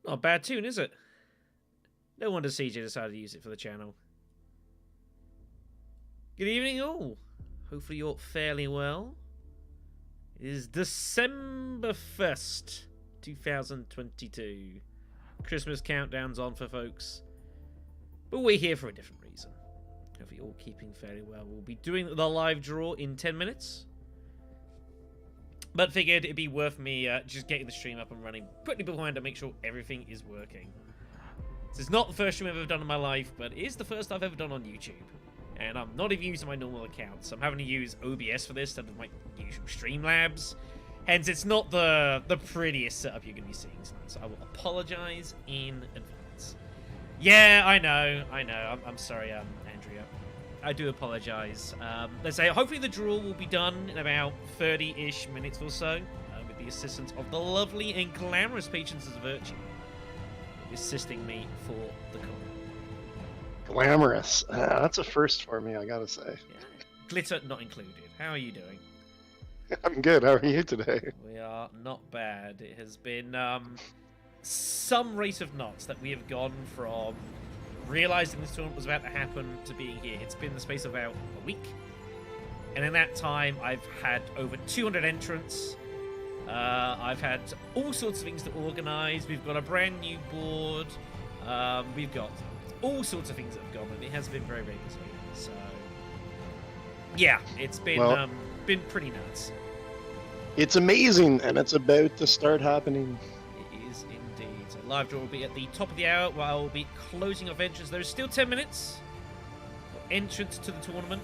Not a bad tune, is it? No wonder CJ decided to use it for the channel. Good evening, all. Hopefully you're fairly well. It is December 1st, 2022. Christmas countdown's on for folks. But we're here for a different reason. Hopefully you're all keeping fairly well. We'll be doing the live draw in 10 minutes. But figured it'd be worth me just getting the stream up and running quickly beforehand to make sure everything is working. This is not the first stream I've ever done in my life, but it is the first I've ever done on YouTube. And I'm not even using my normal account, so I'm having to use OBS for this instead of my usual Streamlabs. Hence, it's not the prettiest setup you're going to be seeing tonight, so I will apologise in advance. Yeah, I know. I'm sorry, Andrea. I do apologise. Let's say, hopefully the draw will be done in about 30-ish minutes or so, with the assistance of the lovely and glamorous patrons of Virtue, assisting me for the call. Glamorous. That's a first for me, I gotta say. Yeah. Glitter not included. How are you doing? I'm good. How are you today? We are not bad. It has been some rate of knots that we have gone from realizing this tournament was about to happen to being here. It's been the space of about a week. And in that time, I've had over 200 entrants. I've had all sorts of things to organize. We've got a brand new board. We've got all sorts of things that have gone, and it has been very, very busy. So, yeah, it's been been pretty nuts. It's amazing, and it's about to start happening. It is indeed. So live draw will be at the top of the hour, while I will be closing off entrance. There is still 10 minutes for entrance to the tournament.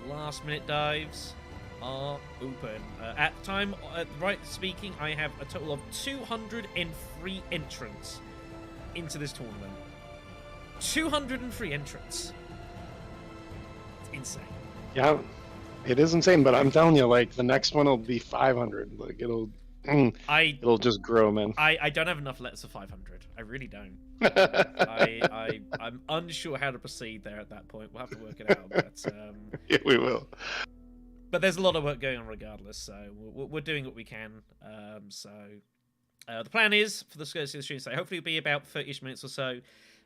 Last minute dives are open. At the time, right speaking, I have a total of 203 entrants into this tournament. 203 entrants. It's insane. Yeah, it is insane, but I'm telling you, like, the next one will be 500. Like, it'll just grow, man. I don't have enough letters for 500. I really don't. I'm unsure how to proceed there at that point. We'll have to work it out. But, yeah, we will. But there's a lot of work going on regardless, so we're doing what we can. The plan is for the stream, so hopefully it'll be about 30-ish minutes or so.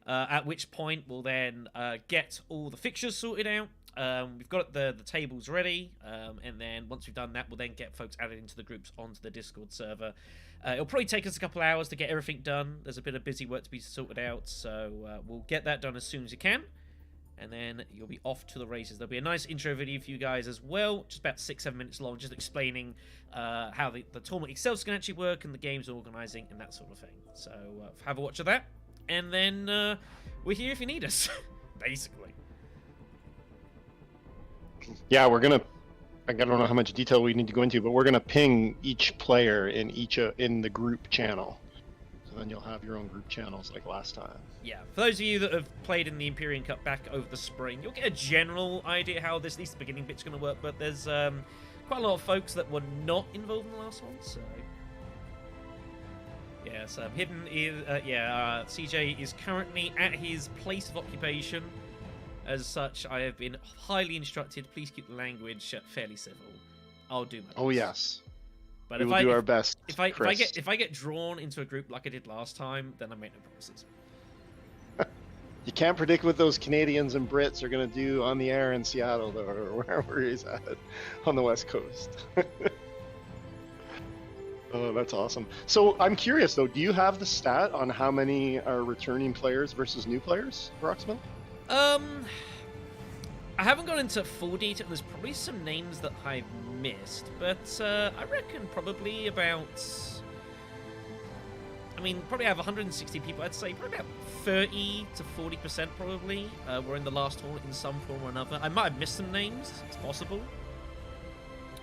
At which point we'll then get all the fixtures sorted out. We've got the tables ready, and then once we've done that, we'll then get folks added into the groups onto the Discord server. It'll probably take us a couple hours to get everything done. There's a bit of busy work to be sorted out, so we'll get that done as soon as you can, and then you'll be off to the races. There'll be a nice intro video for you guys as well, just about 6-7 minutes long, just explaining how the tournament itself is going to actually work and the game's organising and that sort of thing. So have a watch of that. And then we're here if you need us, basically. Yeah, I don't know how much detail we need to go into, but we're gonna ping each player in in the group channel. So then you'll have your own group channels like last time. Yeah, for those of you that have played in the Imperium Cup back over the spring, you'll get a general idea how at least the beginning bit's going to work. But there's quite a lot of folks that were not involved in the last one, so. Yeah, so Hidden is, CJ is currently at his place of occupation. As such, I have been highly instructed, please keep the language fairly civil. I'll do my best. Oh, yes. But we will do our best, if I get drawn into a group like I did last time, then I make no promises. You can't predict what those Canadians and Brits are going to do on the air in Seattle, though, or wherever he's at on the West Coast. Oh, that's awesome. So I'm curious, though, do you have the stat on how many are returning players versus new players, approximately? I haven't gone into full detail. There's probably some names that I've missed, but I reckon probably about... probably have 160 people. I'd say probably about 30 to 40% probably were in the last tournament in some form or another. I might have missed some names. It's possible.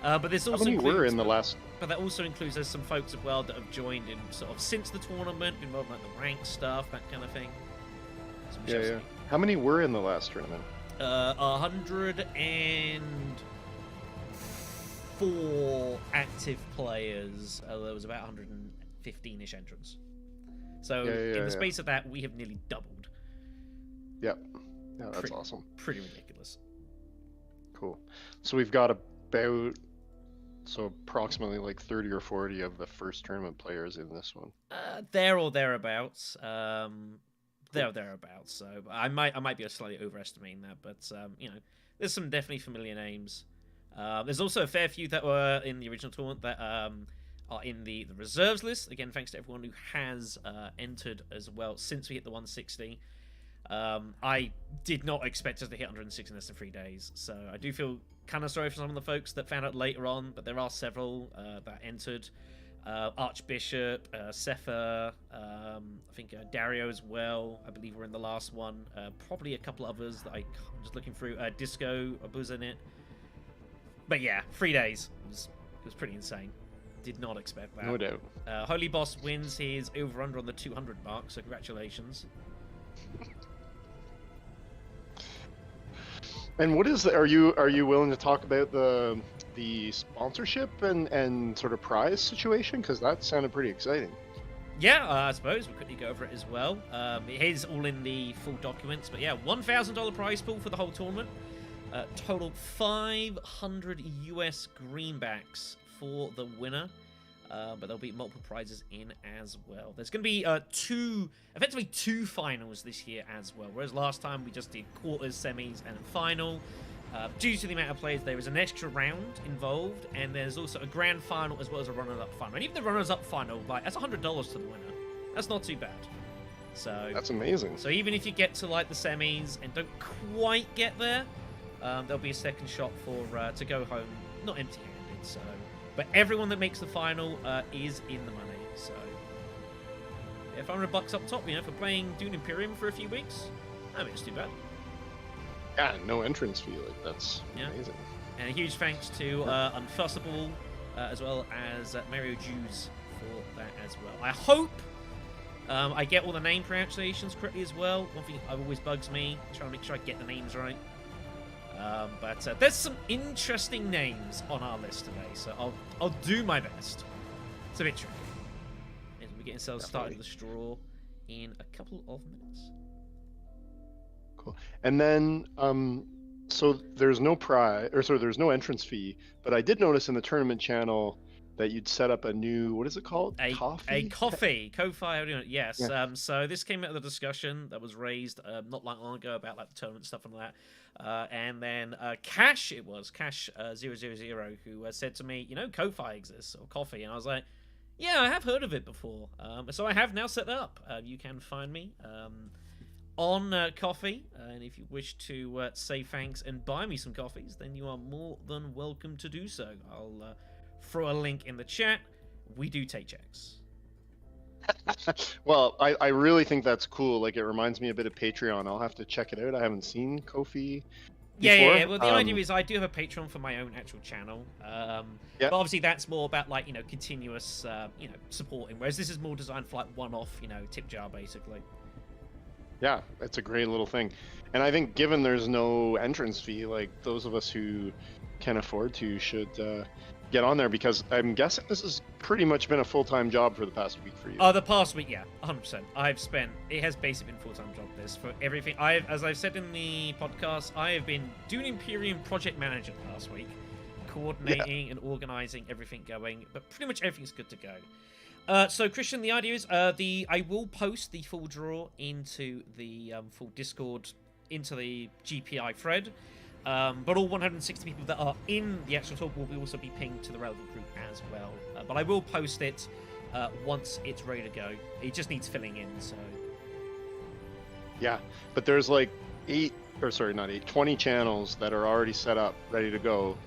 But this also were in the last... But that also includes there's some folks as well that have joined in sort of since the tournament, involved in like the rank stuff, that kind of thing. Yeah. How many were in the last tournament? 104 active players. There was about 115-ish entrants. So in the space of that, we have nearly doubled. Yep. Yeah, that's awesome. Pretty ridiculous. Cool. So we've got about So approximately like 30 or 40 of the first tournament players in this one. There or thereabouts. There Cool. or thereabouts. So I might be slightly overestimating that, but there's some definitely familiar names. There's also a fair few that were in the original tournament that are in the reserves list. Again, thanks to everyone who has entered as well since we hit the 160. I did not expect us to hit 106 in less than 3 days, so I do feel kind of sorry for some of the folks that found out later on, but there are several that entered. Archbishop, Savfk, I think Dario as well. I believe we're in the last one. Probably a couple others that I'm just looking through. Disco was in it. But yeah, 3 days. It was pretty insane. Did not expect that. No doubt. Holy Boss wins his over-under on the 200 mark, so congratulations. And what is are you willing to talk about the sponsorship and sort of prize situation, because that sounded pretty exciting. Yeah, I suppose we'll quickly go over it as well. It is all in the full documents, but yeah, $1,000 prize pool for the whole tournament. Total 500 US greenbacks for the winner. But there'll be multiple prizes in as well. There's going to be effectively two finals this year as well. Whereas last time we just did quarters, semis, and a final. Due to the amount of players, there is an extra round involved, and there's also a grand final as well as a runners-up final. And even the runners-up final, like, that's $100 to the winner. That's not too bad. So that's amazing. So even if you get to like the semis and don't quite get there, there'll be a second shot for to go home not empty-handed. So. But everyone that makes the final is in the money, so yeah, $500 up top, for playing Dune Imperium for a few weeks. I mean, it's too bad. Yeah, no entrance fee, like that's amazing. And a huge thanks to Unfussable as well as Mario Jews for that as well. I hope I get all the name pronunciations correctly as well. One thing that always bugs me, trying to make sure I get the names right. But there's some interesting names on our list today, so I'll do my best. It's a bit tricky. And we're getting ourselves started with the straw in a couple of minutes. Cool. And then, so there's no there's no entrance fee, but I did notice in the tournament channel that you'd set up a new, what is it called? A coffee, Ko-Fi, yes. Yeah. So this came out of the discussion that was raised not long ago about like the tournament stuff and all that. And then Cash 000 who said to me, Ko-Fi exists, or coffee, and I was like, yeah, I have heard of it before. So I have now set that up. You can find me on coffee, and if you wish to say thanks and buy me some coffees, then you are more than welcome to do so. I'll throw a link in the chat. We do take checks. Well, I really think that's cool. Like, it reminds me a bit of Patreon. I'll have to check it out. I haven't seen Ko-Fi before. Yeah. Well, the idea is I do have a Patreon for my own actual channel. But obviously that's more about like, continuous, supporting. Whereas this is more designed for like one-off, tip jar basically. Yeah, it's a great little thing. And I think given there's no entrance fee, like those of us who can afford to should get on there, because I'm guessing this has pretty much been a full-time job for the past week for you. The past week, yeah, 100%. It has basically been a full-time job this for everything. As I've said in the podcast, I have been Dune Imperium project manager the past week, coordinating and organizing everything going, but pretty much everything's good to go. So Christian, the idea is I will post the full draw into the full Discord, into the GPI thread. But all 160 people that are in the actual talk will also be pinged to the relevant group as well. But I will post it once it's ready to go. It just needs filling in, so... Yeah, but there's like 20 channels that are already set up, ready to go.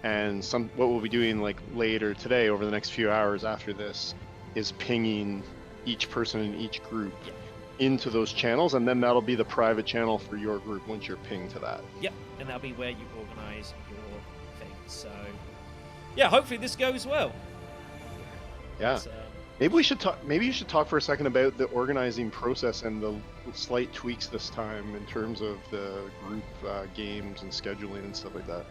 And what we'll be doing like later today, over the next few hours after this, is pinging each person in each group into those channels, and then that'll be the private channel for your group once you're pinged to that. Yep, and that'll be where you organize your thing. So, yeah, hopefully this goes well. Yeah. Maybe you should talk for a second about the organizing process and the slight tweaks this time in terms of the group games and scheduling and stuff like that.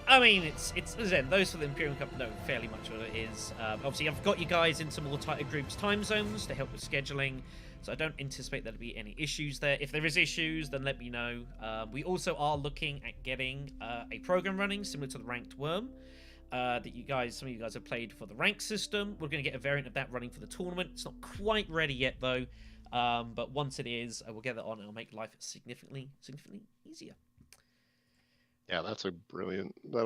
I mean, it's again, those for the Imperium Cup know fairly much what it is. Obviously, I've got you guys into more tighter groups' time zones to help with scheduling, so I don't anticipate there'll be any issues there. If there is issues, then let me know. We also are looking at getting a program running similar to the Ranked Worm. that some of you guys have played for the rank system. We're going to get a variant of that running for the tournament. It's not quite ready yet though, but once it is, we'll get that on and it'll make life significantly easier. Yeah, that'll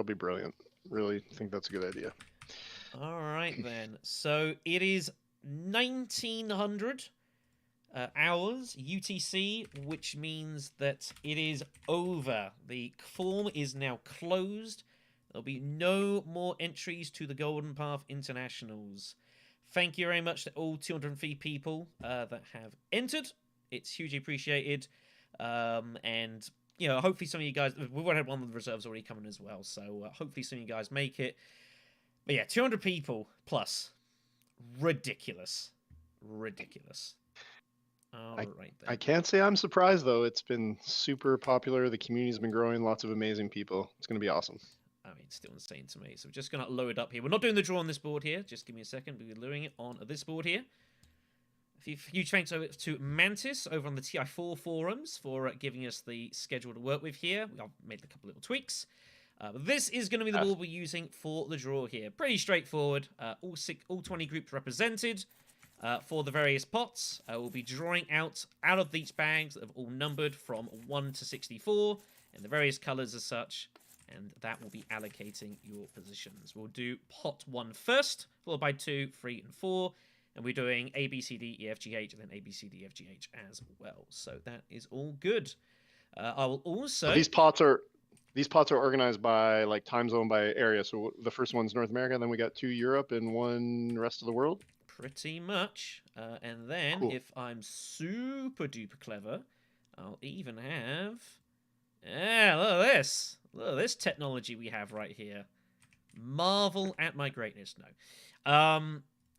be brilliant. Really think that's a good idea. All right then. So it is 1900 hours UTC, which means that it is over. The form is now closed. There'll be no more entries to the Golden Path Internationals. Thank you very much to all 203 people that have entered. It's hugely appreciated. And, you know, hopefully some of you guys... We've already had one of the reserves already coming as well, so hopefully some of you guys make it. But yeah, 200 people plus. Ridiculous. All right then. I can't say I'm surprised, though. It's been super popular. The community's been growing. Lots of amazing people. It's going to be awesome. I mean, it's still insane to me. So we're just going to load up here. We're not doing the draw on this board here. Just give me a second. We're doing it on this board here. A huge thanks over to Mantis over on the TI4 forums for giving us the schedule to work with here. I've made a couple little tweaks. But this is going to be the board we're using for the draw here. Pretty straightforward. All 20 groups represented for the various pots. We'll be drawing out of these bags that have all numbered from 1 to 64 in the various colours as such. And that will be allocating your positions. We'll do pot 1 first, followed by 2, 3, and 4. And we're doing A, B, C, D, E, F, G, H, and then A, B, C, D, F, G, H as well. So that is all good. I will also... So these pots are organized by like time zone by area. So the first one's North America, then we got 2 Europe and 1 rest of the world. Pretty much. And then Cool. if I'm super duper clever, I'll even have... Yeah, look at this. Look at this technology we have right here. Marvel at my greatness. No.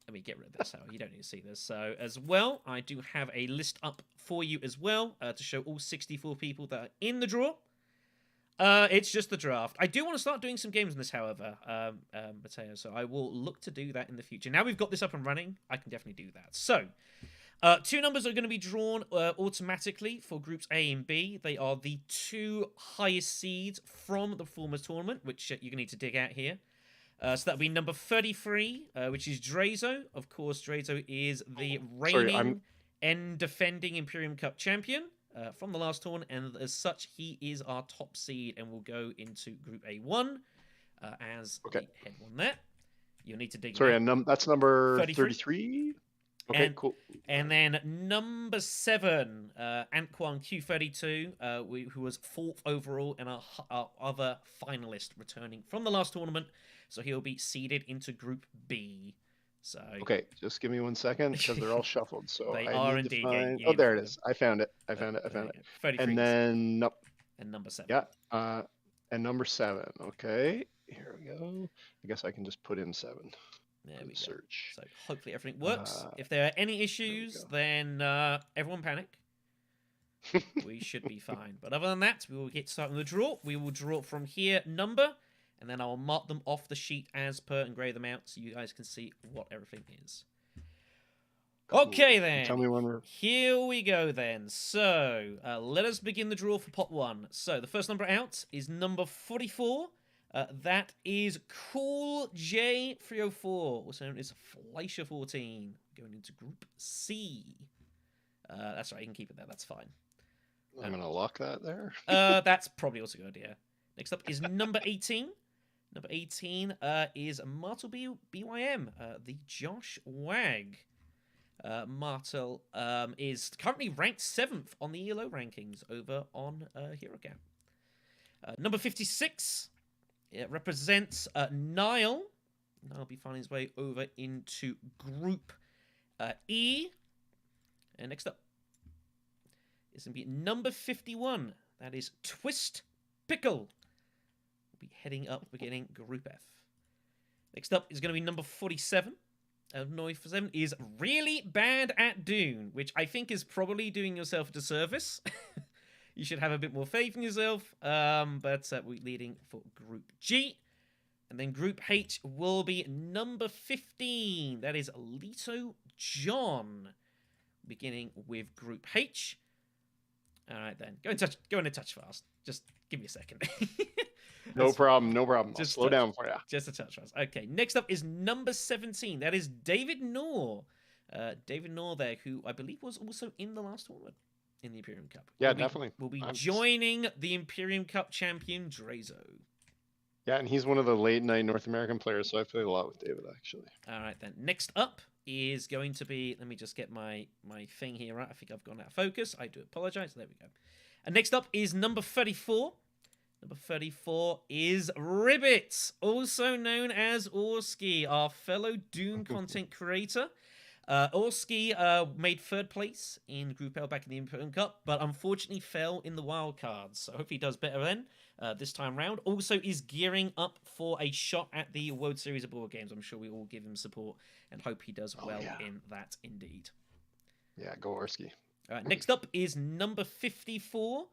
Let me get rid of this. You don't need to see this. So as well, I do have a list up for you as well to show all 64 people that are in the draw. It's just the draft. I do want to start doing some games in this, however, Mateo. So I will look to do that in the future. Now we've got this up and running, I can definitely do that. So... 2 numbers are going to be drawn automatically for groups A and B. They are the 2 highest seeds from the Performers Tournament, which you're going to need to dig out here. So that'll be number 33, which is Drazo. Of course, Drazo is the reigning and defending Imperium Cup champion from the last tournament, and as such, he is our top seed and will go into Group A1 as the head one there. You'll need to dig. Sorry, that's number 33? Okay, cool. And then number 7, Anquan Q32, who was 4th overall and our other finalist returning from the last tournament. So he'll be seeded into Group B. So okay, just give me 1 second because they're all shuffled. So they I are need to indeed. find... Oh, there it is. I found it. I found it. 33. And then and number 7. Yeah. And number 7. Okay. Here we go. I guess I can just put in 7. There we search. Go. So hopefully everything works. If there are any issues, then everyone panic. We should be fine. But other than that, we will get started with the draw. We will draw from here number, and then I will mark them off the sheet as per and grade them out so you guys can see what everything is. Cool. Okay then. Tell me when we're... Here we go then. So let us begin the draw for pot 1. So the first number out is number 44. That is Cool J304, also known as Fleischer 14, going into Group C. That's right, you can keep it there, that's fine. I'm going to lock that there. That's probably also a good idea. Next up is number 18. Number 18 is Martel BYM, the Josh Wag. Martel is currently ranked 7th on the ELO rankings over on HeroCamp. Number 56... It represents Niall. Niall will be finding his way over into Group E. And next up is going to be number 51. That is Twist Pickle. We'll be heading up, beginning Group F. Next up is going to be number 47. Number 47 is Really Bad at Dune, which I think is probably doing yourself a disservice. You should have a bit more faith in yourself, but we're leading for Group G. And then Group H will be number 15. That is Leto John, beginning with Group H. All right then. Go in a touch fast. Just give me a second. No problem. No problem. I'll Just slow down for you. Just a touch fast. Okay. Next up is number 17. That is David Knorr. David Knorr there, who I believe was also in the last tournament in the Imperium Cup. Yeah, definitely. Will be joining the Imperium Cup champion Drazo. Yeah, and he's one of the late night North American players, so I played a lot with David actually. All right then. Next up is going to be. Let me just get my thing here right. I think I've gone out of focus. I do apologize. There we go. And next up is number 34. Number 34 is Ribbit, also known as Orski, our fellow Dune content creator. Orski made third place in Group L back in the Imperium Cup, but unfortunately fell in the wild cards. So hopefully he does better then this time round. Also is gearing up for a shot at the World Series of Board Games. I'm sure we all give him support and hope he does well in that indeed. Yeah, go Orski. All right, next up is number 54.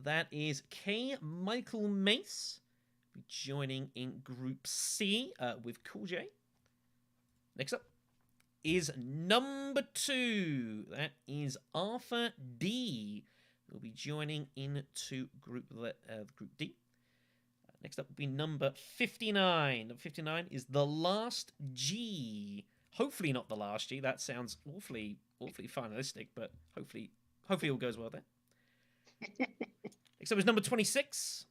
That is K. Michael Mace, joining in Group C with Cool J. Next up is number 2. That is Arthur D. Will be joining into Group D. Next up will be number 59. Number 59 is the last G. Hopefully not the last G. That sounds awfully finalistic, but hopefully all goes well there. Next up is number 26.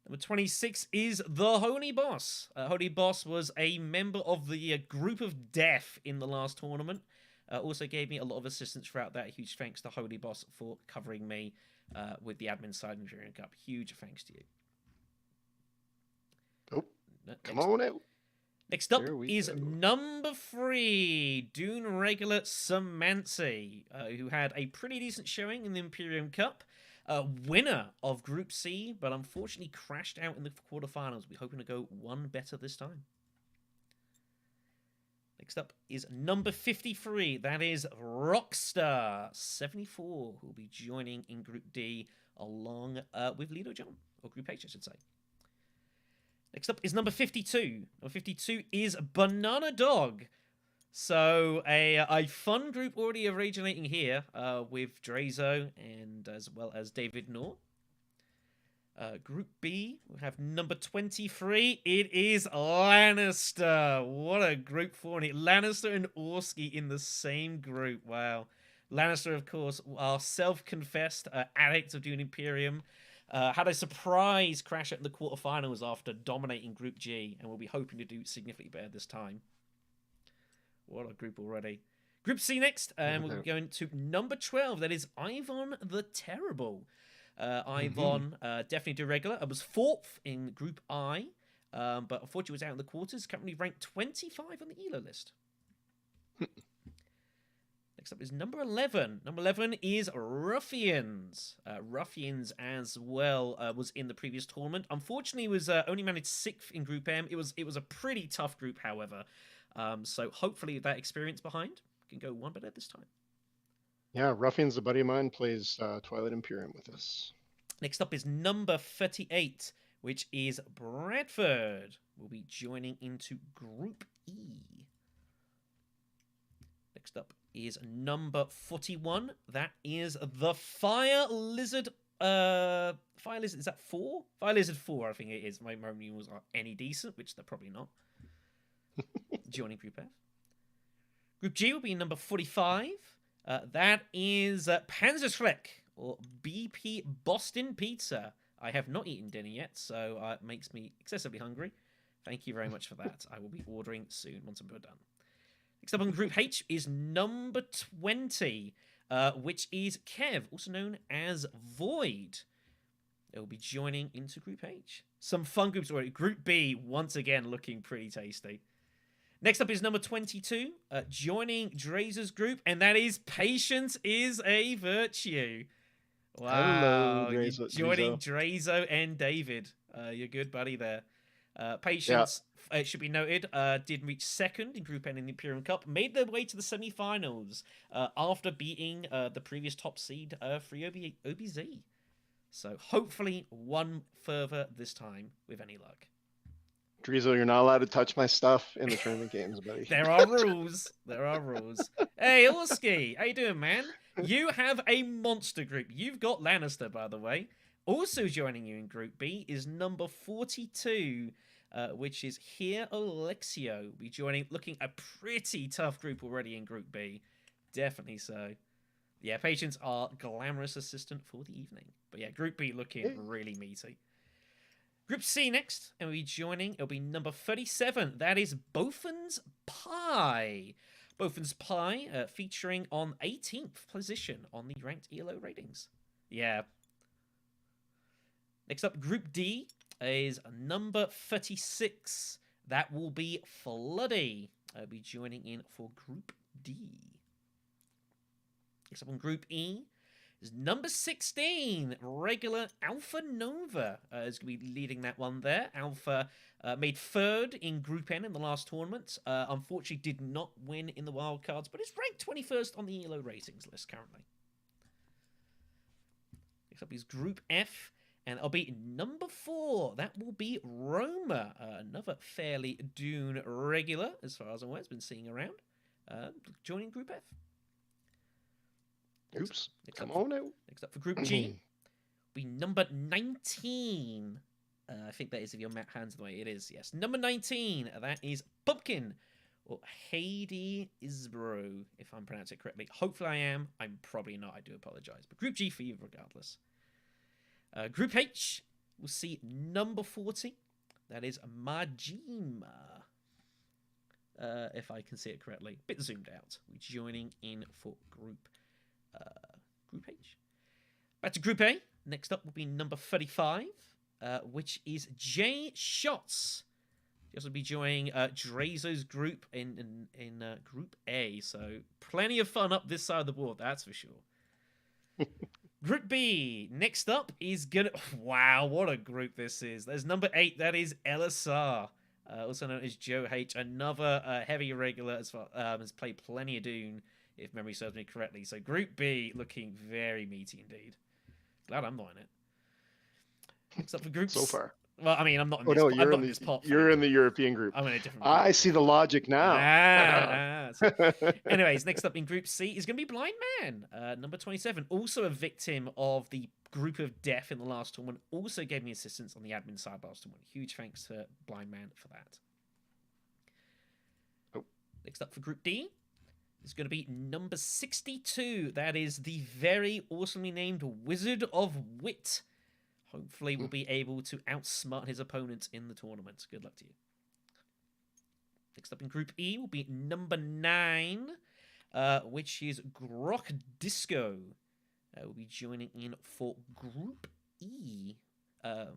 Number 26 is the Holy Boss. Holy Boss was a member of the Group of Death in the last tournament. Also gave me a lot of assistance throughout that. Huge thanks to Holy Boss for covering me with the admin side of the Imperium Cup. Huge thanks to you. Oh, come on out. Next up is number 3, Dune regular Samansi, who had a pretty decent showing in the Imperium Cup. Winner of Group C, but unfortunately crashed out in the quarterfinals. We're hoping to go one better this time. Next up is number 53. That is Rockstar74, who will be joining in Group D along with Lido John, or Group H, I should say. Next up is number 52. Number 52 is Banana Dog. So a fun group already originating here with Drazo and as well as David Knorr. Group B, we have number 23. It is Lannister. What a group for it. Lannister and Orski in the same group. Wow. Lannister, of course, our self-confessed addict of Dune Imperium. Had a surprise crash at the quarterfinals after dominating Group G, and we'll be hoping to do significantly better this time. What a group already. Group C next, and we're going to number 12. That is Ivan the Terrible. Ivan, definitely do regular. I was 4th in Group I, but unfortunately was out in the quarters. Currently ranked 25 on the ELO list. Next up is number 11. Number 11 is Ruffians. Ruffians as well was in the previous tournament. Unfortunately, was only managed 6th in Group M. It was a pretty tough group, however. So hopefully that experience behind can go one better this time. Yeah, Ruffians, a buddy of mine, plays Twilight Imperium with us. Next up is number 38, which is Bradford. We'll be joining into Group E. Next up is number 41. That is the Fire Lizard. Fire Lizard, is that 4? Fire Lizard 4, I think it is. My numerals are any decent, which they're probably not. Joining Group F. Group G will be number 45. That is Panzerschreck, or BP Boston Pizza. I have not eaten dinner yet, so it makes me excessively hungry. Thank you very much for that. I will be ordering soon once I'm done. Next up on Group H is number 20, which is Kev, also known as Void. They will be joining into Group H. Some fun groups already. Group B, once again, looking pretty tasty. Next up is number 22, joining Drazo's group, and that is Patience is a Virtue. Wow. Hello, Drazo. Joining Drazo and David. You're good buddy there. Patience, it should be noted, did reach 2nd in Group N in the Imperium Cup, made their way to the semi-finals after beating the previous top seed, Free OBZ. So hopefully one further this time with any luck. Drizo, you're not allowed to touch my stuff in the tournament games, buddy. There are rules. There are rules. Hey, Orski, how you doing, man? You have a monster group. You've got Lannister, by the way. Also joining you in Group B is number 42, which is here Alexio. Be joining, looking a pretty tough group already in Group B. Definitely so. Yeah, Patience are glamorous assistant for the evening. But yeah, Group B looking really meaty. Group C next, and we'll be joining, it'll be number 37. That is Boffin's Pie. Boffin's Pie featuring on 18th position on the ranked ELO ratings. Yeah. Next up, Group D is number 36. That will be Floody. I'll be joining in for Group D. Next up on Group E is number 16, regular Alpha Nova is going to be leading that one there. Alpha made third in Group N in the last tournament. Unfortunately, did not win in the wildcards, but is ranked 21st on the ELO ratings list currently. Next up is Group F, and I'll be number 4. That will be Roma, another fairly Dune regular, as far as I'm aware, has been seeing around, joining Group F. Oops. Come on out. Next up for Group G, be number 19. I think that is if your map hands the way it is. Yes, number 19. That is Pumpkin, or Heidi Isbro, if I'm pronouncing it correctly. Hopefully I am. I'm probably not. I do apologize. But Group G for you regardless. Group H, we'll see number 40. That is Majima. If I can see it correctly. Bit zoomed out. We're joining in for Group H. Back to Group A. Next up will be number 35, which is J Shots. He also be joining Drazo's group in Group A. So plenty of fun up this side of the board, that's for sure. Group B. Next up is gonna. Wow, what a group this is. There's number 8. That is LSR, also known as Joe H. Another heavy regular as far has played plenty of Dune, if memory serves me correctly. So Group B looking very meaty indeed. Glad I'm not in it. Next up for Group So far. Well, I mean, I'm not in Oh this, no, I'm not in this pot. you're in the European group. I'm in a different group. I see the logic now. Anyways, next up in Group C is going to be Blind Man, number 27. Also a victim of the group of death in the last tournament. Also gave me assistance on the admin side last tournament. Huge thanks to Blind Man for that. Oh. Next up for Group D is going to be number 62. That is the very awesomely named Wizard of Wit. Hopefully we'll be able to outsmart his opponents in the tournament. Good luck to you. Next up in Group E will be number 9, which is Grok Disco. We'll be joining in for Group E. I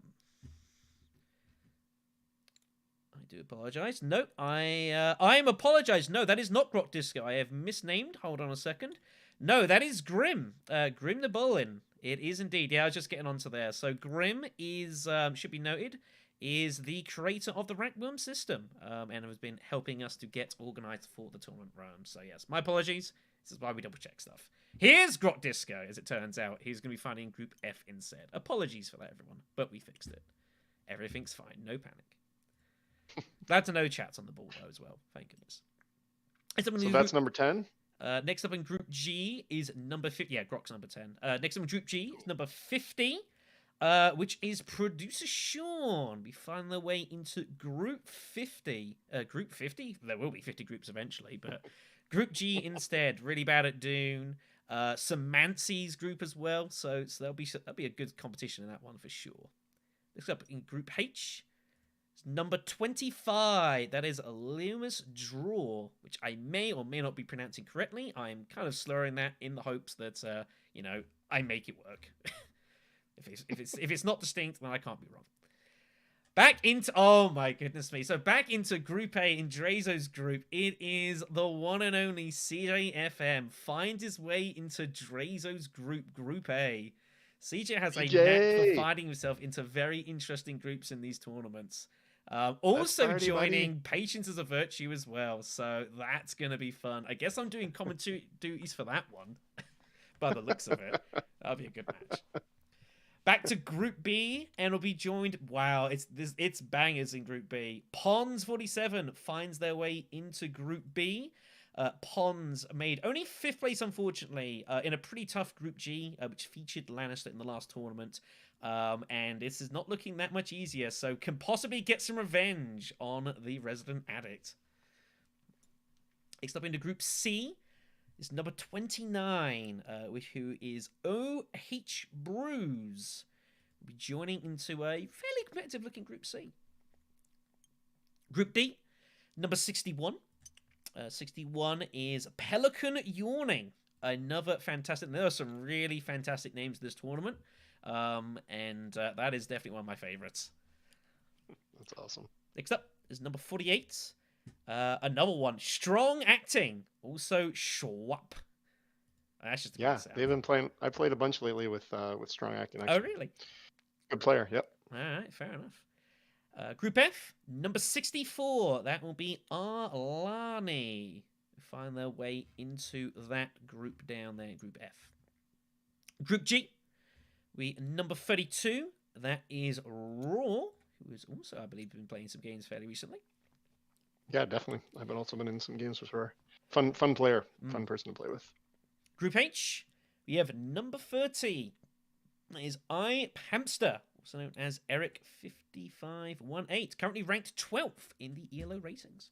do apologize. No, I am apologized. No, that is not Grok Disco. I have misnamed. Hold on a second. No, that is Grim. Grim the Bolin. It is indeed. Yeah, I was just getting onto there. So Grim is, should be noted, is the creator of the Rackworm system, and has been helping us to get organized for the tournament run. So yes, my apologies. This is why we double check stuff. Here's Grok Disco, as it turns out. He's going to be finding Group F instead. Apologies for that, everyone, but we fixed it. Everything's fine. No panic. Glad to know chat's on the board, though, as well. Thank goodness. So that's number 10? Next up in Group G is number 50. Yeah, Grok's number 10. Next up in Group G is number 50, which is Producer Sean. We find their way into Group 50. Group 50? There will be 50 groups eventually, but Group G instead. Really bad at Dune. Some Mancy's group as well, so that'll be a good competition in that one for sure. Next up in Group H, number 25, that is Loomis Draw, which I may or may not be pronouncing correctly. I'm kind of slurring that in the hopes that, I make it work. if it's not distinct, then I can't be wrong. Back into, oh my goodness me. So back into Group A in Drazo's group. It is the one and only CJFM finds his way into Drazo's group, Group A. CJ has a knack for finding himself into very interesting groups in these tournaments. Also joining Patience as a Virtue as well, so that's going to be fun. I guess I'm doing commentary duties for that one, by the looks of it. That'll be a good match. Back to Group B, and we'll be joined. Wow, it's bangers in Group B. Pons 47 finds their way into Group B. Pons made only 5th place, unfortunately, in a pretty tough Group G, which featured Lannister in the last tournament. And this is not looking that much easier, so can possibly get some revenge on the Resident Addict. Next up into Group C is number 29, who is OH Brews. We'll be joining into a fairly competitive-looking Group C. Group D, number 61. 61 is Pelican Yawning. Another fantastic... There are some really fantastic names this tournament. And that is definitely one of my favorites. That's awesome. Next up is number 48. Another one, Strong Acting. Also Schwap. That's just they've been playing. I played a bunch lately with Strong Acting. Actually. Oh, really? Good player. Yep. All right, fair enough. Group F, number 64. That will be Arlani. Find their way into that group down there, Group F. Group G, number 32. That is Raw, who has also, I believe, been playing some games fairly recently. Yeah, definitely. I've also been in some games with her. Fun player. Fun person to play with. Group H, we have number 30. That is Hamster, also known as Eric5518. Currently ranked 12th in the ELO ratings.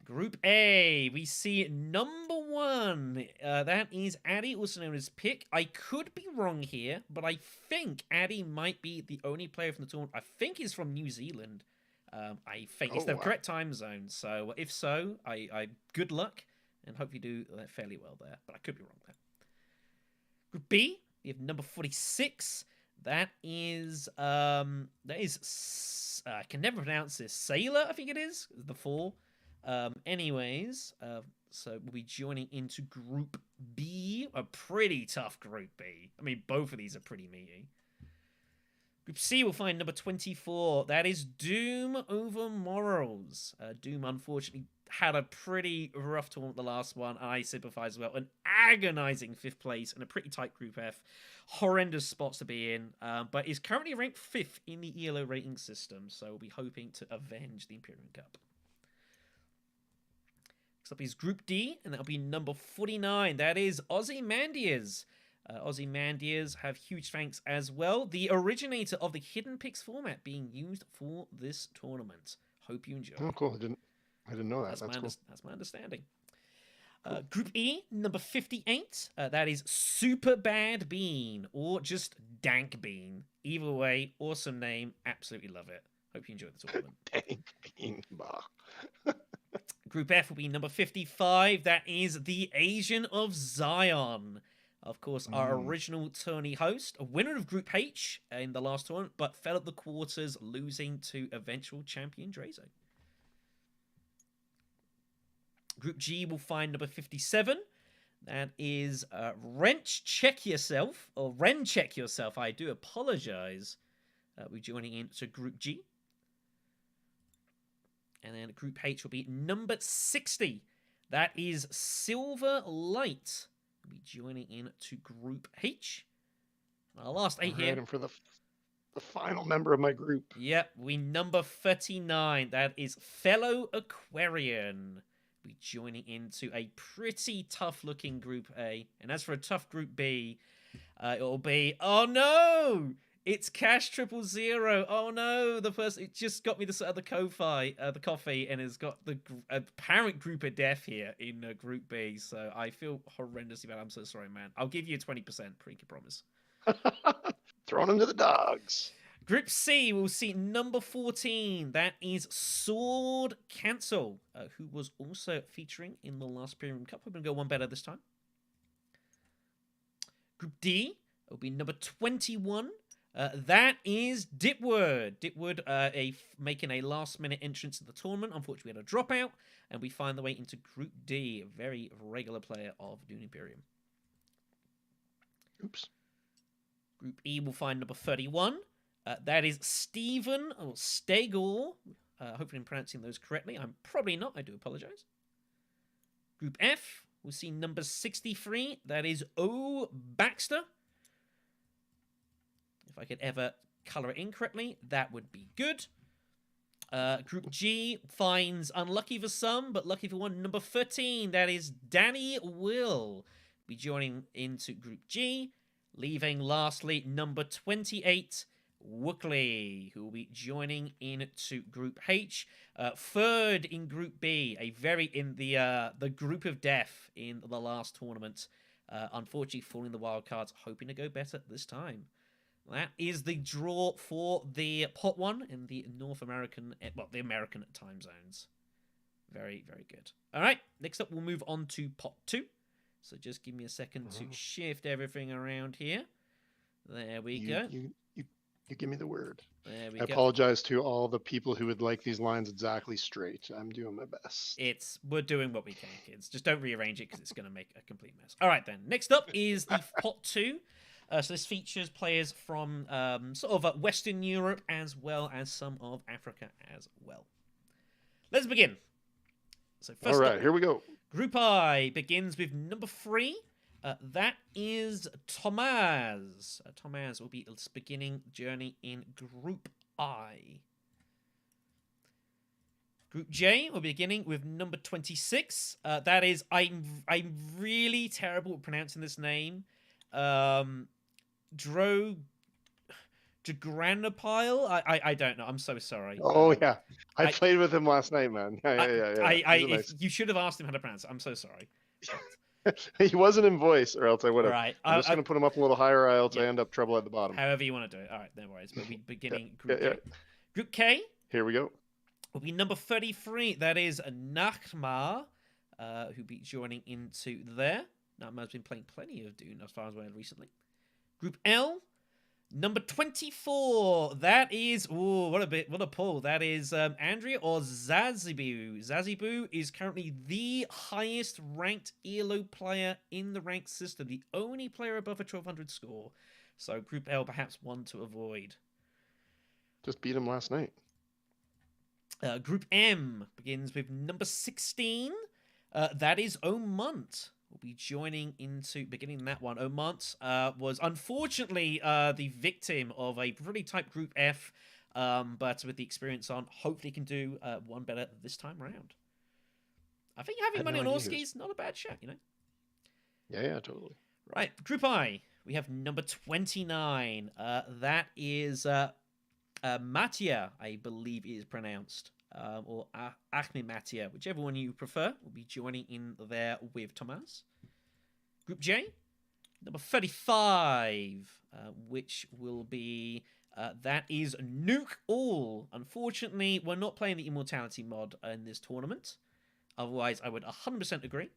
Group A, we see number 1. That is Addy, also known as Pick. I could be wrong here, but I think Addy might be the only player from the tournament. I think he's from New Zealand. I think it's the correct time zone. So if so, I good luck and hope you do fairly well there. But I could be wrong there. Group B, we have number 46. That is I can never pronounce this. Sailor, I think it is the 4. So we'll be joining into Group B, a pretty tough Group B. I mean, both of these are pretty meaty. Group C will find number 24. That is Doom over Morals. Doom, unfortunately, had a pretty rough tournament the last one, and I sympathize as well. An agonizing 5th place and a pretty tight Group F. Horrendous spots to be in, but is currently ranked 5th in the ELO rating system, so we'll be hoping to avenge the Imperium Cup. Next up is Group D, and that'll be number 49. That is Ozymandias. Ozymandias have huge thanks as well. The originator of the Hidden Picks format being used for this tournament. Hope you enjoy. Oh, cool. I didn't know that. That's cool. That's my understanding. Cool. Group E, number 58. That is Super Bad Bean, or just Dank Bean. Either way, awesome name. Absolutely love it. Hope you enjoy the tournament. Dank Bean. Group F will be number 55. That is the Asian of Zion. Of course, our original tourney host, a winner of Group H in the last tournament, but fell at the quarters, losing to eventual champion Drazo. Group G will find number 57. That is Wrench Check Yourself, or Ren Check Yourself. I do apologize. We're joining into Group G. And then Group H will be number 60. That is Silver Light. We'll be joining in to Group H. Our last 8 here. And for the final member of my group. Yep, we number 39. That is Fellow Aquarian. We'll be joining into a pretty tough-looking Group A. And as for a tough Group B, it'll be... Oh, no! It's Cash 000. Oh no, it just got me the coffee, and has got the apparent group of death here in Group B. So I feel horrendously bad. I'm so sorry, man. I'll give you a 20%, Preaky promise. Throwing them to the dogs. Group C will see number 14. That is Sword Cancel, who was also featuring in the last Imperium Cup. We're going to go one better this time. Group D will be number 21. That is Dipwood. Dipwood making a last-minute entrance to the tournament. Unfortunately, we had a dropout, and we find the way into Group D, a very regular player of Dune Imperium. Oops. Group E will find number 31. That is Stephen, or Stegor. Hopefully I'm pronouncing those correctly. I'm probably not. I do apologize. Group F, we'll see number 63. That is O. Baxter. I could ever color it in correctly, that would be good. Group G finds unlucky for some, but lucky for one. Number 13, that is Danny will be joining into Group G, leaving lastly number 28, Wookley, who will be joining into Group H. Third in Group B, in the group of death in the last tournament. Unfortunately, falling the wild cards, hoping to go better this time. That is the draw for the pot one in the North American, well, the American time zones. Very, very good. All right, next up, we'll move on to pot 2. So just give me a second to shift everything around here. There we go. You give me the word. There we I go. apologize to all the people who would like these lines exactly straight. I'm doing my best. We're doing what we can, kids. Just don't rearrange it because it's going to make a complete mess. All right, then. Next up is the pot 2. So this features players from sort of Western Europe as well as some of Africa as well. Let's begin. So first all right, up, here we go. Group I begins with number 3. That is Thomas. Thomas will be beginning journey in Group I. Group J will be beginning with number 26. That is, I'm really terrible at pronouncing this name. Dragranopile? I don't know. I'm so sorry. Oh yeah, I played with him last night, man. Yeah. You should have asked him how to pronounce it. I'm so sorry. He wasn't in voice, or else I would have. Right. I'm just gonna put him up a little higher, or else I end up trouble at the bottom. However you want to do it. All right, no worries. But we're beginning Group K. Group K. Here we go. Will be number 33. That is Nachmar, who'll be joining into there. Nachmar's been playing plenty of Dune as far as I know recently. Group L, number 24. That is, what a pull. That is Andrea or Zazibu. Zazibu is currently the highest ranked ELO player in the ranked system, the only player above a 1200 score. So Group L perhaps one to avoid. Just beat him last night. Group M begins with number 16. That is Omont. Will be joining into beginning that one. Omont was unfortunately the victim of a pretty tight Group F, but with the experience on, hopefully can do one better this time around. I think having money on Orski is not a bad shot, you know? Yeah, totally. Right, Group I, we have number 29. That is Matia, I believe it is pronounced. Or Ahmed Matia, whichever one you prefer, will be joining in there with Thomas. Group J, number 35, which will be, that is Nuke All. Unfortunately, we're not playing the Immortality mod in this tournament. Otherwise, I would 100% agree.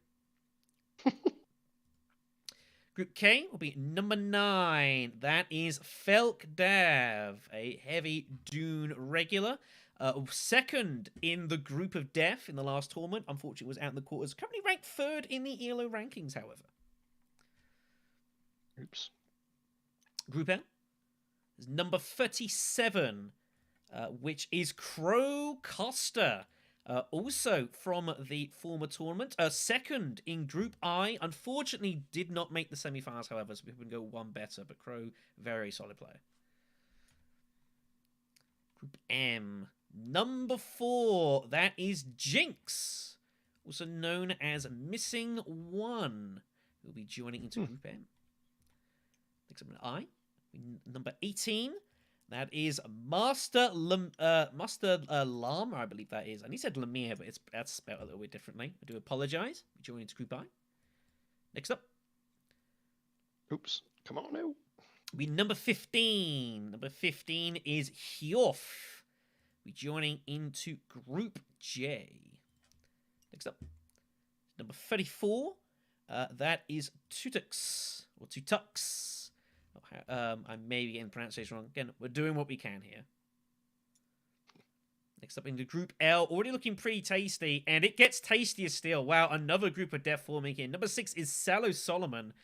Group K will be number 9. That is Felk Dav, a heavy Dune regular. Second in the group of death in the last tournament. Unfortunately, was out in the quarters. Currently ranked 3rd in the ELO rankings, however. Oops. Group L is number 37, which is Crow Costa. Also from the former tournament. Second in Group I. Unfortunately, did not make the semi-finals, however, so we can go one better. But Crow, very solid player. Group M. Number 4, that is Jinx, also known as Missing One, who will be joining into Group M. Next up, I, number 18, that is Master Lama, I believe that is. And he said Lemire, but that's spelled a little bit differently. I do apologize. Joining into Group I. Next up. Oops, come on now. Be number 15. Number 15 is Hyof. We're joining into Group J. Next up, number 34. That is Tutux, or Tutux. I may be getting the pronunciation wrong. Again, we're doing what we can here. Next up into Group L, already looking pretty tasty, and it gets tastier still. Wow, another group of death forming here. Number 6 is Salo Solomon.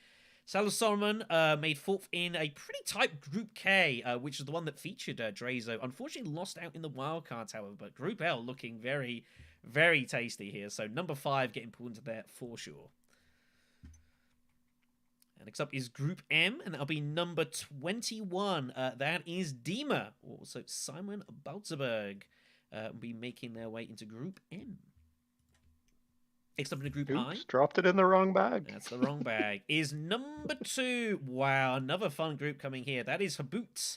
Salo Solomon made 4th in a pretty tight Group K, which is the one that featured Drazo. Unfortunately, lost out in the wildcards, however, but Group L looking very, very tasty here. So number 5 getting pulled into there for sure. And next up is Group M, and that'll be number 21. That is Dima, also Simon Baltzberg, will be making their way into Group M. Next up into Group I. Oops, dropped it in the wrong bag. That's the wrong bag. Is number 2. Wow, another fun group coming here. That is Habut.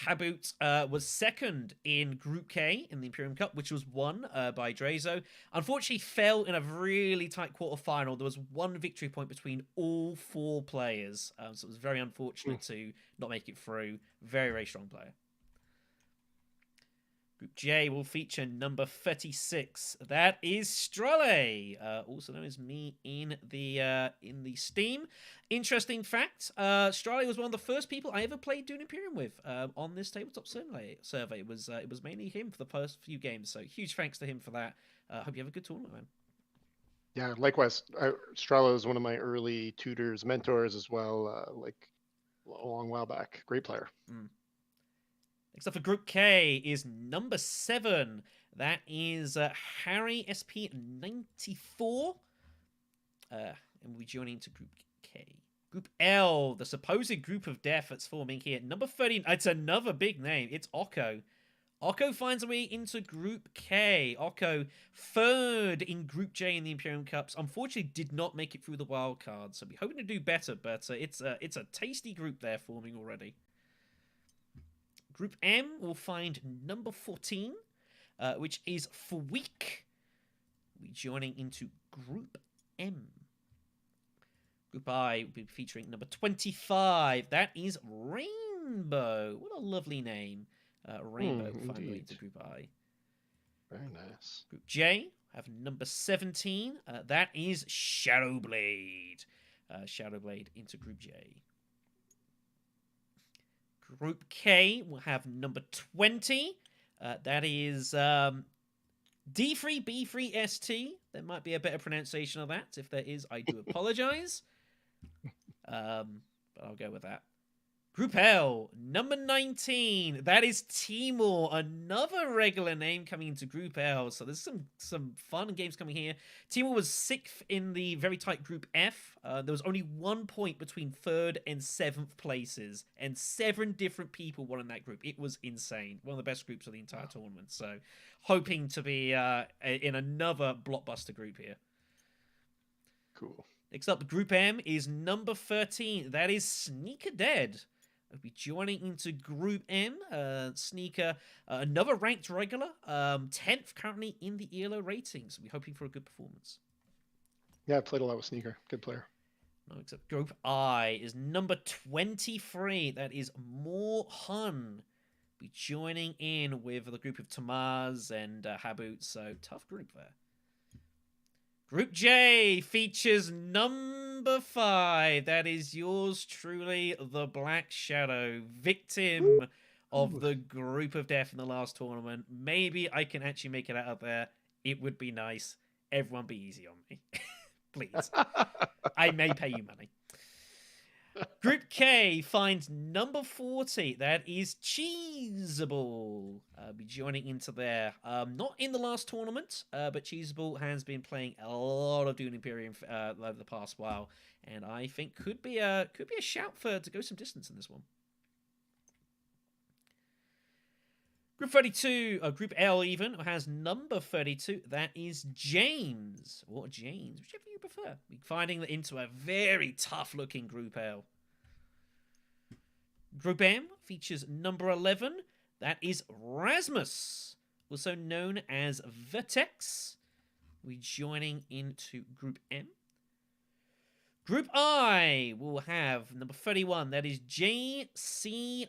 Habut was second in Group K in the Imperium Cup, which was won by Drazo. Unfortunately, fell in a really tight quarterfinal. There was one victory point between all 4 players, so it was very unfortunate to not make it through. Very, very strong player. Group J will feature number 36. That is Strale, also known as me in the Steam. Interesting fact: Strale was one of the first people I ever played Dune Imperium with on this tabletop survey. It was mainly him for the first few games. So huge thanks to him for that. Hope you have a good tournament, man. Yeah, likewise. Strala is one of my early tutors, mentors as well. Like a long while back. Great player. Next up for Group K is number 7. That is Harry SP94. And we'll be joining to Group K. Group L, the supposed group of death that's forming here. Number 13, it's another big name. It's Okko. Okko finds a way into Group K. Okko, 3rd in Group J in the Imperium Cups. Unfortunately, did not make it through the wild card. So we're hoping to do better, but it's a tasty group there forming already. Group M will find number 14, which is Savfk. We'll be joining into Group M. Group I will be featuring number 25. That is Rainbow. What a lovely name. Rainbow will find into Group I. Very nice. Group J have number 17. That is Shadowblade. Shadowblade into Group J. Group K will have number 20. That is D3B3ST. There might be a better pronunciation of that. If there is, I do apologize. But I'll go with that. Group L, number 19. That is Timur, another regular name coming into Group L. So there's some fun games coming here. Timur was 6th in the very tight Group F. There was only 1 point between 3rd and 7th places, and 7 different people were in that group. It was insane. One of the best groups of the entire tournament. So hoping to be in another blockbuster group here. Cool. Next up, Group M is number 13. That is Sneaker Dead. I'll be joining into Group M. Sneaker, another ranked regular, 10th currently in the ELO ratings. We're hoping for a good performance. Yeah, I played a lot with Sneaker. Good player. No, except Group I is number 23. That is More Hun. Be joining in with the group of Tamaz and Habut. So tough group there. Group J features number 5. That is yours truly, the Black Shadow, victim of the group of death in the last tournament. Maybe I can actually make it out of there. It would be nice. Everyone be easy on me. Please. I may pay you money. Group K finds number 40. That is Cheesable. Be joining into there. Not in the last tournament, but Cheesable has been playing a lot of Dune Imperium over the past while, and I think could be a shout to go some distance in this one. Group 32, Group L even, has number 32. That is James, or James, whichever you prefer. We're finding that into a very tough-looking Group L. Group M features number 11. That is Rasmus, also known as Vertex. We're joining into Group M. Group I will have number 31. That is JC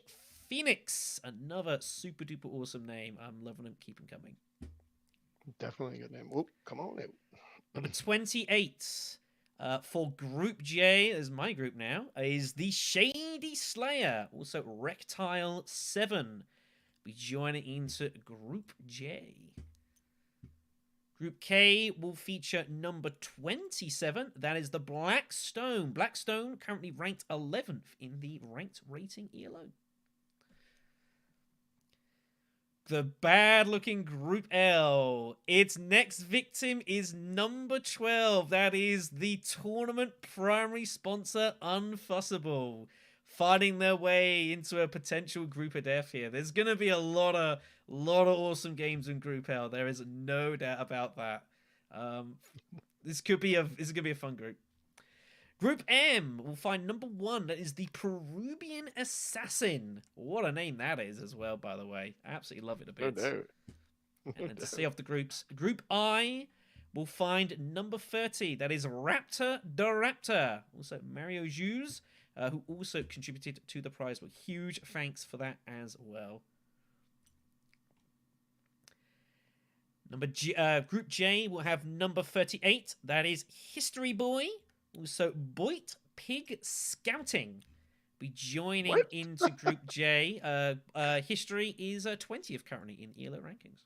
Phoenix, another super duper awesome name. I'm loving them. Keep them coming. Definitely a good name. Whoop, come on out. Number 28 for Group J, is my group now, is the Shady Slayer, also Rectile 7. Be joining into Group J. Group K will feature number 27. That is the Blackstone. Blackstone currently ranked 11th in the ranked rating ELO. The bad-looking Group L. Its next victim is number 12. That is the tournament primary sponsor, Unfussable, fighting their way into a potential group of death here. There's gonna be a lot of awesome games in Group L. There is no doubt about that. This is gonna be a fun group. Group M will find number 1. That is the Peruvian Assassin. What a name that is as well, by the way. I absolutely love it a bit. And then to see off the groups, Group I will find number 30. That is Raptor the Raptor. Also Mario Juz, who also contributed to the prize. Well, huge thanks for that as well. Group J will have number 38. That is History Boy. Also, Boit Pig Scouting be joining into Group J. History is 20th currently in ELO rankings.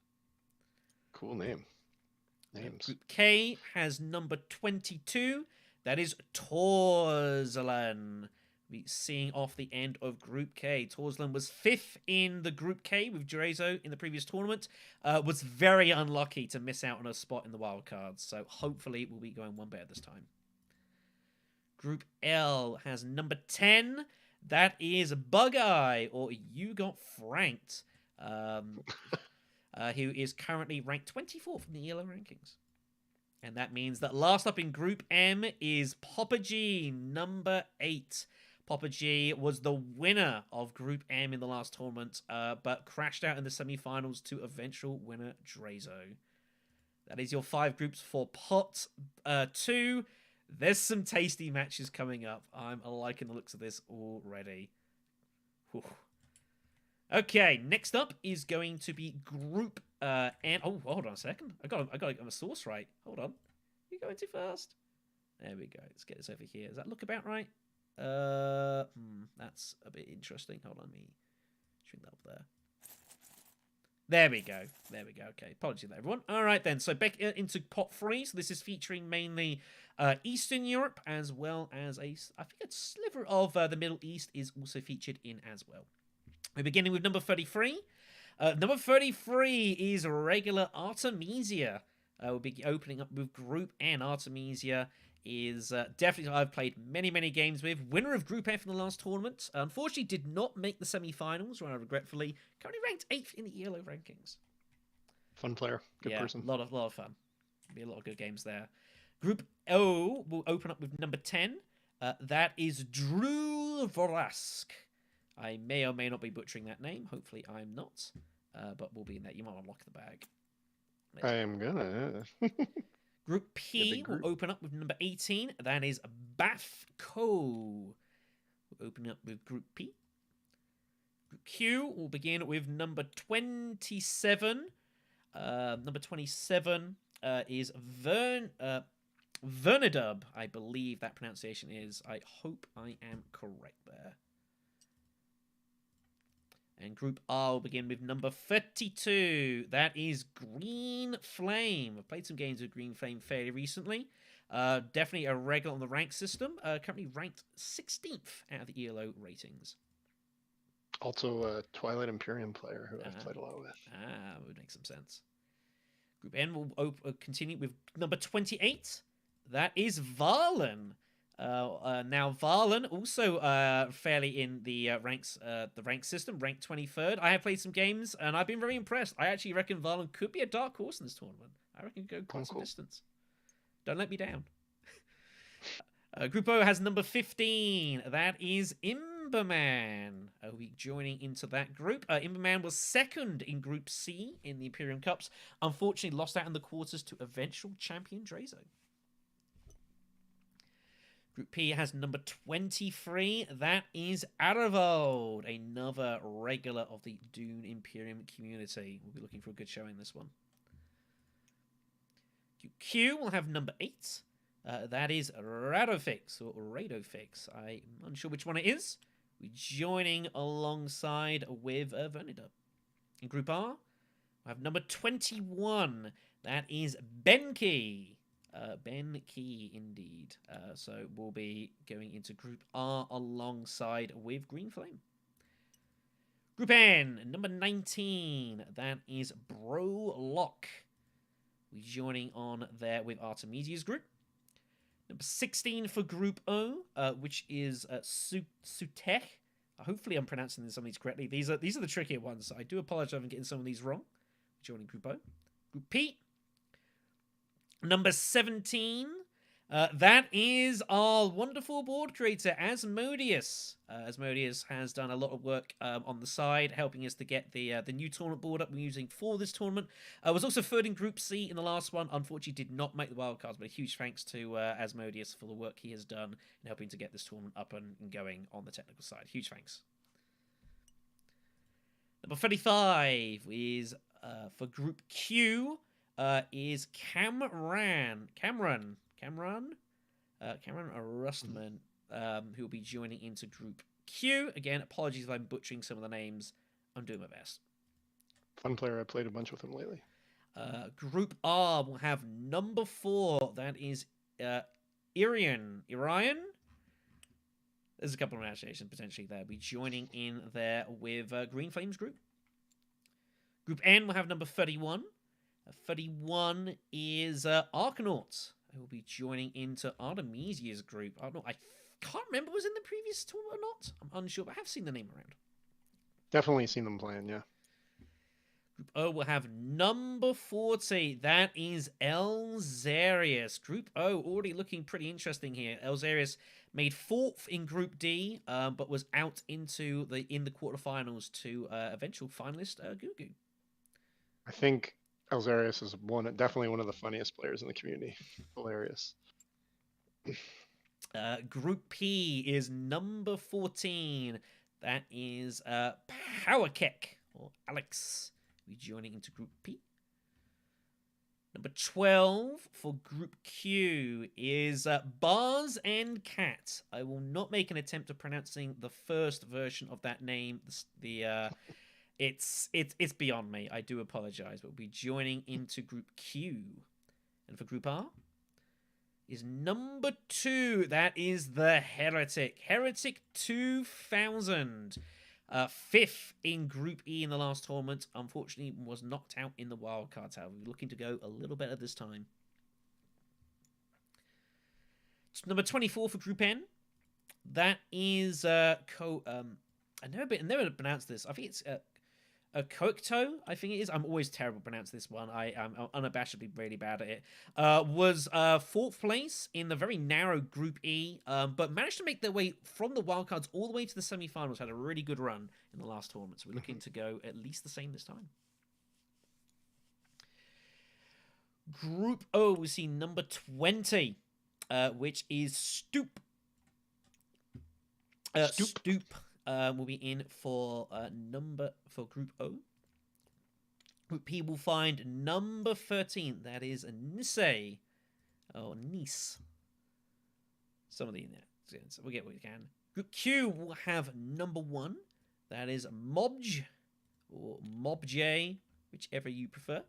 Cool name. Names. Group K has number 22. That is Torzlan. Be seeing off the end of Group K. Torzlan was 5th in the Group K with Drazo in the previous tournament. Was very unlucky to miss out on a spot in the wildcards. So hopefully we'll be going one better this time. Group L has number 10. That is Bug-Eye, or You Got Franked, who is currently ranked 24th in the ELO rankings. And that means that last up in Group M is Papa G, number 8. Papa G was the winner of Group M in the last tournament, but crashed out in the semi-finals to eventual winner Drazo. That is your 5 groups for Pot 2. There's some tasty matches coming up. I'm liking the looks of this already. Whew. Okay, next up is going to be Group N. Oh, hold on a second. I got to get my source right. Hold on. You're going too fast. There we go. Let's get this over here. Does that look about right? That's a bit interesting. Hold on, let me shrink that up there. There we go. There we go. Okay, apologies, everyone. All right, then. So back into pot 3. So this is featuring mainly Eastern Europe, as well as I think a sliver of the Middle East is also featured in as well. We're beginning with number 33. Number 33 is regular Artemisia. We'll be opening up with Group N. Artemisia is definitely I've played many games with. Winner of Group F in the last tournament. Unfortunately, did not make the semi-finals, rather regretfully. Currently ranked 8th in the ELO rankings. Fun player. Good person. A lot of fun. Be a lot of good games there. Group O will open up with number 10. That is Drew Vorask. I may or may not be butchering that name. Hopefully I'm not. But we'll be in that. You might unlock the bag. I am gonna. Group P will open up with number 18. That is Bafco. We'll open up with Group P. Group Q will begin with number 27. Number 27 is Vernadub, I believe that pronunciation is. I hope I am correct there. And Group R will begin with number 32. That is Green Flame. I've played some games with Green Flame fairly recently. Definitely a regular on the rank system. Currently ranked 16th out of the ELO ratings. Also a Twilight Imperium player who I've played a lot with. Would make some sense. Group N will continue with number 28. That is Varlan. Now Varlan also fairly in the rank system, ranked 23rd. I have played some games and I've been very impressed. I actually reckon Varlan could be a dark horse in this tournament. I reckon go quite some distance. Don't let me down. Group O has number 15. That is Imberman. Will be joining into that group. Imberman was 2nd in Group C in the Imperium Cups. Unfortunately, lost out in the quarters to eventual champion Drazo. Group P has number 23. That is Aravold, another regular of the Dune Imperium community. We'll be looking for a good showing this one. Group Q will have number 8. That is Radofix, or Radofix. I'm unsure which one it is. We're joining alongside with Vernadub. In Group R, we have number 21. That is Benki. Ben Key, indeed. So we'll be going into Group R alongside with Green Flame. Group N, number 19. That is Brolock. We're joining on there with Artemisia's group. Number 16 for Group O, which is Sutek. Hopefully I'm pronouncing some of these correctly. These are the trickier ones. I do apologize for getting some of these wrong. Joining Group O. Group P. Number 17. That is our wonderful board creator, Asmodeus. Asmodeus has done a lot of work on the side, helping us to get the new tournament board up we're using for this tournament. Was also third in Group C in the last one. Unfortunately, did not make the wildcards, but a huge thanks to Asmodeus for the work he has done in helping to get this tournament up and going on the technical side. Huge thanks. Number 35 is for Group Q is Cameron Rustman, who will be joining into Group Q. Again, apologies if I'm butchering some of the names. I'm doing my best. Fun player. I played a bunch with him lately. Group R will have number 4. That is Irian. There's a couple of pronunciations potentially there. Be joining in there with Green Flames group. Group N will have number 31. 31 is Arcanauts. I will be joining into Artemisia's group. I can't remember was in the previous tour or not. I'm unsure, but I have seen the name around. Definitely seen them playing, yeah. Group O will have number 40. That is Elzarius. Group O already looking pretty interesting here. Elzarius made 4th in Group D, but was out in the quarterfinals to eventual finalist Gugu. I think Elzarius is definitely one of the funniest players in the community. Hilarious. Group P is number 14. That is Powerkek or Alex. We're joining into Group P. Number 12 for Group Q is Bars and Cat. I will not make an attempt of pronouncing the first version of that name. It's beyond me. I do apologize. But we'll be joining into Group Q. And for Group R is number 2. That is the Heretic. Heretic 2000. 5th in Group E in the last tournament. Unfortunately, was knocked out in the wildcards. However, we're looking to go a little better this time. Number 24 for Group N. That is I never pronounced this. I think it's Koikto, I think it is. I'm always terrible at pronouncing this one. I'm unabashedly really bad at it. Was 4th place in the very narrow Group E, but managed to make their way from the wildcards all the way to the semi-finals. Had a really good run in the last tournament, so we're looking to go at least the same this time. Group O, we see number 20, which is Stoop. Stoop. Will be in for Group O. Group P will find number 13. That is Nisei. Oh, Nice. Some of the so we'll get what we can. Group Q will have number 1. That is Mobj or Mobj, whichever you prefer.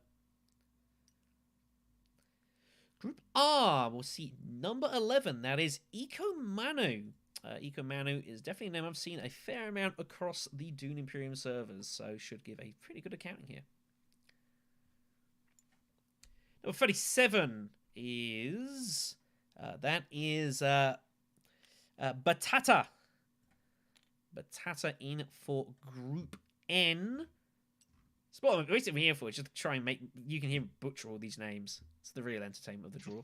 Group R will see number 11. That is Ikomanu. Ikomanu is definitely a name I've seen a fair amount across the Dune Imperium servers, so should give a pretty good accounting here. Number 37 is Batata. Batata in for Group N. So what I'm basically here for is just to try and make you can hear me butcher all these names. It's the real entertainment of the draw.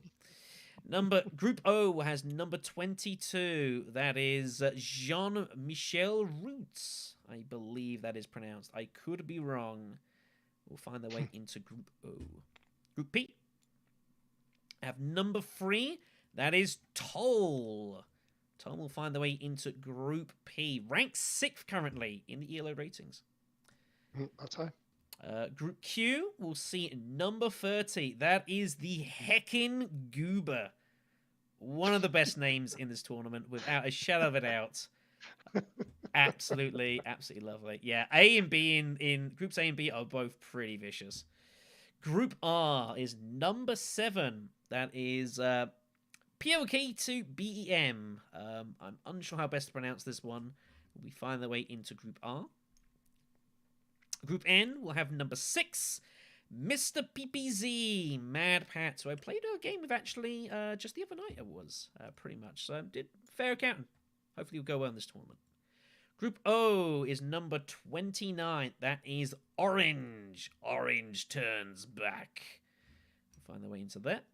Group O has number 22. That is Jean-Michel Roots. I believe that is pronounced. I could be wrong. We'll find their way into Group O. Group P. I have number 3. That is Toll. Toll will find their way into Group P. Ranked 6th currently in the ELO ratings. That's high. Group Q will see number 30. That is the Heckin' Goober. One of the best names in this tournament, without a shadow of a doubt. Absolutely lovely. Yeah, A and B in Groups A and B are both pretty vicious. Group R is number 7. That is POK2BEM. I'm unsure how best to pronounce this one. We find their way into Group R. Group N will have number 6, Mr. PPZ, Mad Pat. So I played a game with actually just the other night. It was pretty much. So I did fair accounting. Hopefully you'll go well in this tournament. Group O is number 29. That is Orange. Orange turns back. Find the way into that.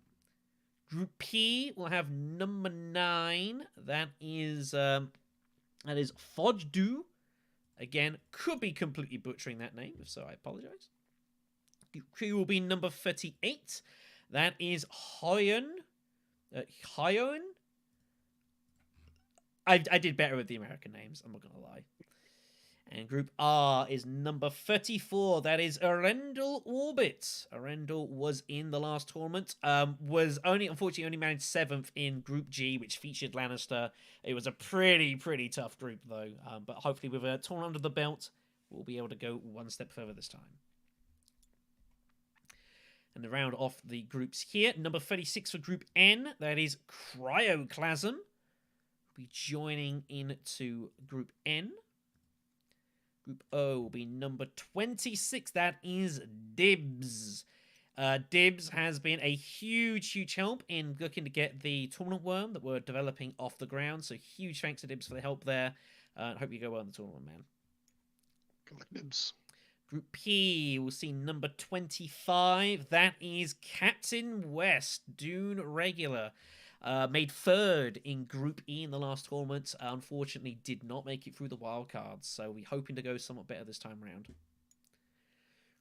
Group P will have number 9. That is Foddu. Again, could be completely butchering that name, if so I apologize. Group Q will be number 38. That is Hyon. Hyon? I did better with the American names, I'm not going to lie. And Group R is number 34. That is Arendelle Orbit. Arendelle was in the last tournament. Was unfortunately only managed 7th in Group G, which featured Lannister. It was a pretty tough group, though. But hopefully with a tournament under the belt, we'll be able to go one step further this time. And to round off the groups here, number 36 for Group N. That is Cryoclasm. Be joining into Group N. Group O will be number 26. That is Dibs. Dibs has been a huge help in looking to get the tournament worm that we're developing off the ground. So huge thanks to Dibs for the help there. Hope you go well in the tournament, man. Good luck, Dibs. Group P will see number 25. That is Captain West, Dune regular. Made 3rd in Group E in the last tournament. Unfortunately, did not make it through the wildcards, so we're hoping to go somewhat better this time around.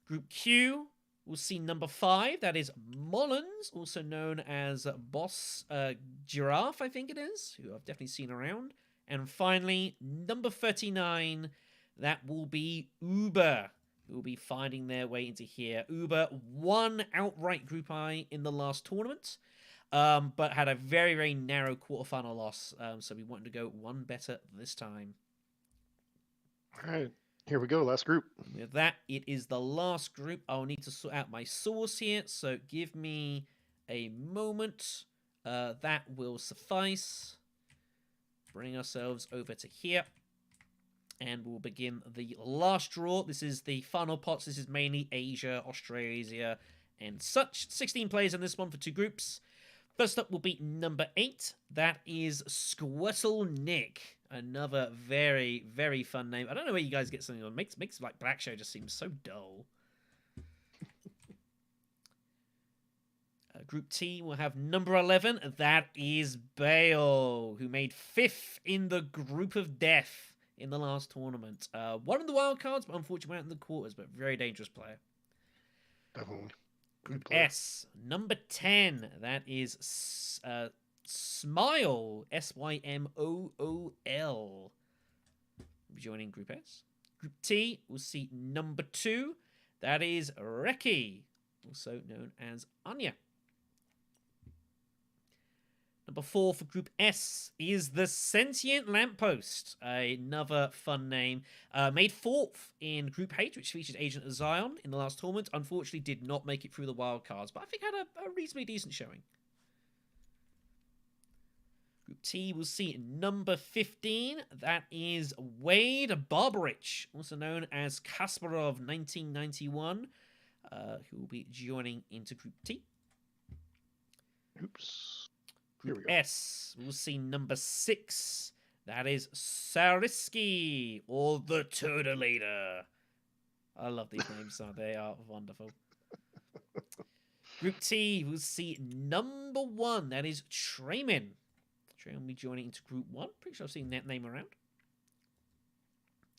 Group Q will see number 5. That is Mullins, also known as Boss Giraffe, I think it is, who I've definitely seen around. And finally, number 39. That will be Uber, who will be finding their way into here. Uber won outright Group I in the last tournament. But had a very narrow quarterfinal loss, so we wanted to go one better this time. All right, here we go, last group. With that, it is the last group. I'll need to sort out my source here, so give me a moment. That will suffice. Bring ourselves over to here. And we'll begin the last draw. This is the final pots. This is mainly Asia, Australasia, and such. 16 players in this one for 2 groups. First up will be number 8. That is Squirtle Nick. Another very fun name. I don't know where you guys get something on. Makes like Black Show just seem so dull. Group T will have number 11. That is Bale, who made 5th in the Group of Death in the last tournament. One of the wild cards, but unfortunately went out in the quarters, but very dangerous player. Definitely. Group S, number 10. That is Smile, Symool. Joining Group S. Group T, we'll see number 2. That is Reki, also known as Anya. Number 4 for Group S is the Sentient Lamppost. Another fun name. Made 4th in Group H, which featured Agent of Zion in the last tournament. Unfortunately, did not make it through the wildcards, but I think had a reasonably decent showing. Group T will see number 15. That is Wade Barbarich, also known as Kasparov 1991, who will be joining into Group T. Oops. Group S, we'll see number 6. That is Sariski, or the Turtleator. I love these names, they are wonderful. Group T, we'll see number 1. That is Trayman. Trayman will be joining into Group 1. Pretty sure I've seen that name around.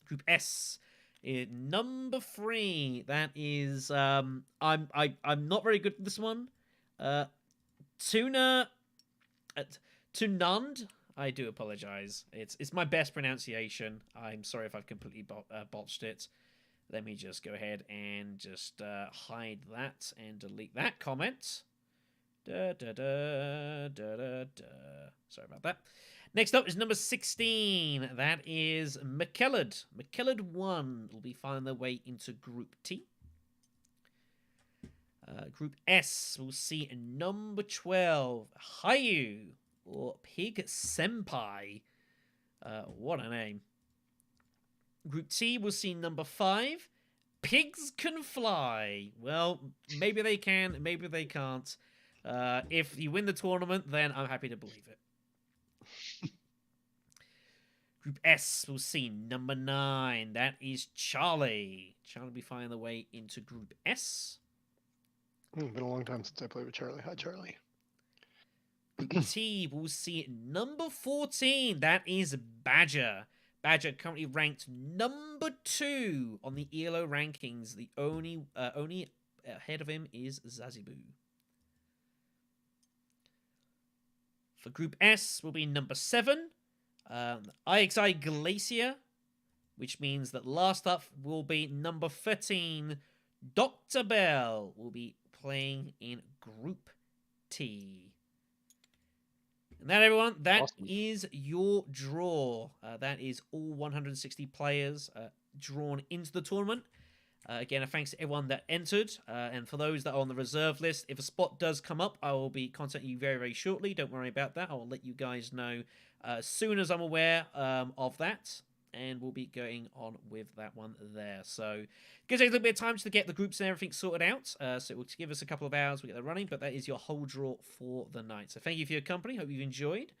Group S, number 3. That is I'm not very good at this one. Tunand. I do apologize. It's my best pronunciation. I'm sorry if I've completely botched it. Let me just go ahead and just hide that and delete that comment. Sorry about that. Next up is number 16. That is McKellard. McKellard 1 will be finding their way into Group T. Group S will see number 12, Hayu, or Pig Senpai. What a name. Group T will see number 5, Pigs can fly. Well, maybe they can, maybe they can't. If you win the tournament, then I'm happy to believe it. Group S, we'll see number 9. That is Charlie. Charlie will be finding the way into Group S. Been a long time since I played with Charlie. Hi, Charlie. Group T, we'll see number 14. That is Badger. Badger currently ranked number 2 on the ELO rankings. The only ahead of him is Zazibu. For Group S, will be number 7. IXI Glacier, which means that last up will be number 13. Dr. Bell will be playing in Group T. And that, everyone, that Awesome. is your draw. That is all 160 players drawn into the tournament. Again, a thanks to everyone that entered. And for those that are on the reserve list, if a spot does come up, I will be contacting you very, very shortly. Don't worry about that. I will let you guys know as soon as I'm aware of that. And we'll be going on with that one there. So it gives us a little bit of time to get the groups and everything sorted out. So it will give us a couple of hours. We get that running. But that is your whole draw for the night. So thank you for your company. Hope you've enjoyed.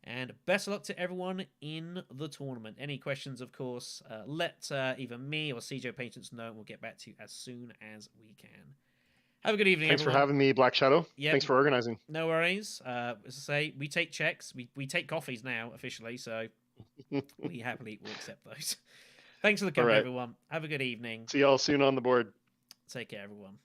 And best of luck to everyone in the tournament. Any questions, of course, let either me or CJ Patience know, and we'll get back to you as soon as we can. Have a good evening, Thanks everyone. for having me, Black Shadow. Yep. Thanks for organizing. No worries. As I say, we take checks. We take coffees now, officially, so we happily will accept those. Thanks for the company, everyone. Have a good evening. See y'all soon on the board. Take care, everyone.